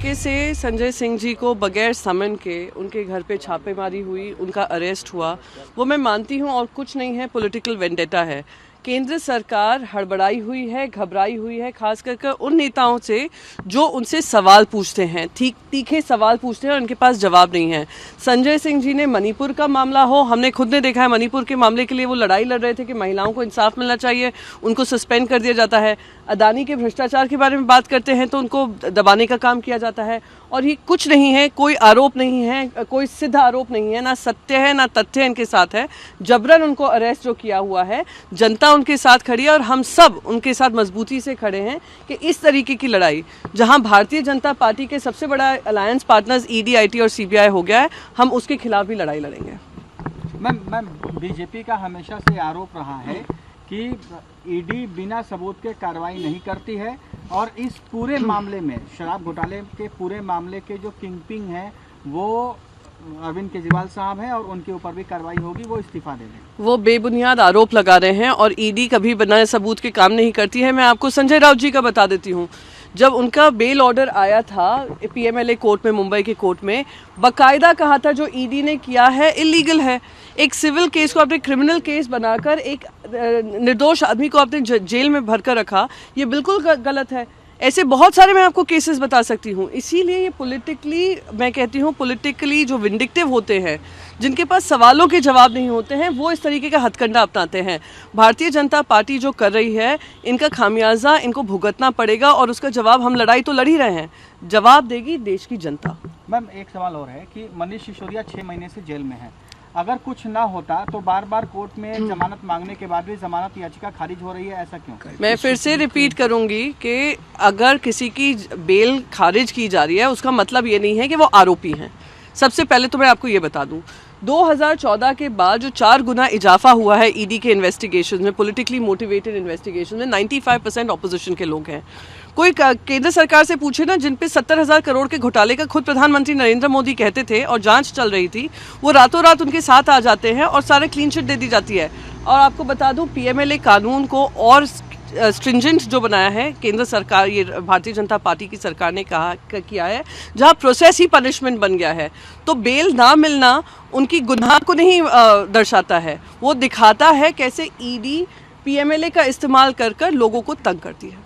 तरीके से संजय सिंह जी को बगैर समन के उनके घर पे छापेमारी हुई, उनका अरेस्ट हुआ, वो मैं मानती हूँ और कुछ नहीं है, पॉलिटिकल वेंडेटा है। केंद्र सरकार हड़बड़ाई हुई है, घबराई हुई है, खास करके उन नेताओं से जो उनसे सवाल पूछते हैं, तीखे सवाल पूछते हैं और उनके पास जवाब नहीं है। संजय सिंह जी ने मणिपुर का मामला हो, हमने खुद ने देखा है मणिपुर के मामले के लिए वो लड़ाई लड़ रहे थे कि महिलाओं को इंसाफ मिलना चाहिए, उनको सस्पेंड कर दिया जाता है। अदानी के भ्रष्टाचार के बारे में बात करते हैं तो उनको दबाने का काम किया जाता है। और ये कुछ नहीं है, कोई आरोप नहीं है, कोई सिद्ध आरोप नहीं है, ना सत्य है ना तथ्य इनके साथ है। जबरन उनको अरेस्ट जो किया हुआ है, जनता उनके साथ खड़ी है और हम सब उनके साथ मजबूती से खड़े हैं कि इस तरीके की लड़ाई, जहां भारतीय जनता पार्टी के सबसे बड़ा अलायंस पार्टनर्स ईडी, आईटी और सीबीआई हो गया है, हम उसके खिलाफ भी लड़ाई लड़ेंगे। मैम, बीजेपी का हमेशा से आरोप रहा है कि ईडी बिना सबूत के कार्रवाई नहीं करती है और इस पूरे मामले में, शराब घोटाले के पूरे मामले के जो किंगपिन है वो अरविंद केजरीवाल साहब हैं और उनके ऊपर भी कार्रवाई होगी, वो इस्तीफा दे दें। वो बेबुनियाद आरोप लगा रहे हैं और ईडी कभी बिना सबूत के काम नहीं करती है। मैं आपको संजय राउत जी का बता देती हूँ। जब उनका बेल ऑर्डर आया था पीएमएलए कोर्ट में, मुंबई के कोर्ट में, बाकायदा कहा था जो ईडी ने किया है इलीगल है। एक सिविल केस को आपने क्रिमिनल केस बनाकर एक निर्दोष आदमी को आपने जेल में भरकर रखा, ये बिल्कुल गलत है। ऐसे बहुत सारे मैं आपको केसेस बता सकती हूँ। इसीलिए ये पॉलिटिकली, मैं कहती हूँ पॉलिटिकली जो विंडिक्टिव होते हैं, जिनके पास सवालों के जवाब नहीं होते हैं, वो इस तरीके का हथकंडा अपनाते हैं। भारतीय जनता पार्टी जो कर रही है, इनका खामियाजा इनको भुगतना पड़ेगा और उसका जवाब, हम लड़ाई तो लड़ ही रहे हैं, जवाब देगी देश की जनता। मैम, एक सवाल और है कि मनीष सिसोदिया 6 महीने से जेल में है। अगर कुछ ना होता तो बार बार कोर्ट में जमानत मांगने के बाद भी जमानत याचिका खारिज हो रही है, ऐसा क्यों? मैं फिर से रिपीट करूंगी कि अगर किसी की बेल खारिज की जा रही है, उसका मतलब ये नहीं है कि वो आरोपी हैं। सबसे पहले तो मैं आपको ये बता दूं, 2014 के बाद जो 4 गुना इजाफा हुआ है ईडी के इन्वेस्टिगेशन में, पॉलिटिकली मोटिवेटेड इन्वेस्टिगेशन में, 95% ऑपोजिशन के लोग हैं। कोई केंद्र सरकार से पूछे ना, जिन पे 70,000 करोड़ के घोटाले का खुद प्रधानमंत्री नरेंद्र मोदी कहते थे और जांच चल रही थी, वो रातों रात उनके साथ आ जाते हैं और सारे क्लीन चिट दे दी जाती है। और आपको बता दूं, पीएमएलए कानून को और स्ट्रिंजेंट जो बनाया है केंद्र सरकार, ये भारतीय जनता पार्टी की सरकार ने किया है, जहां प्रोसेस ही पनिशमेंट बन गया है। तो बेल ना मिलना उनकी गुनाह को नहीं दर्शाता है, वो दिखाता है कैसे ईडी पीएमएलए का इस्तेमाल कर लोगों को तंग करती है।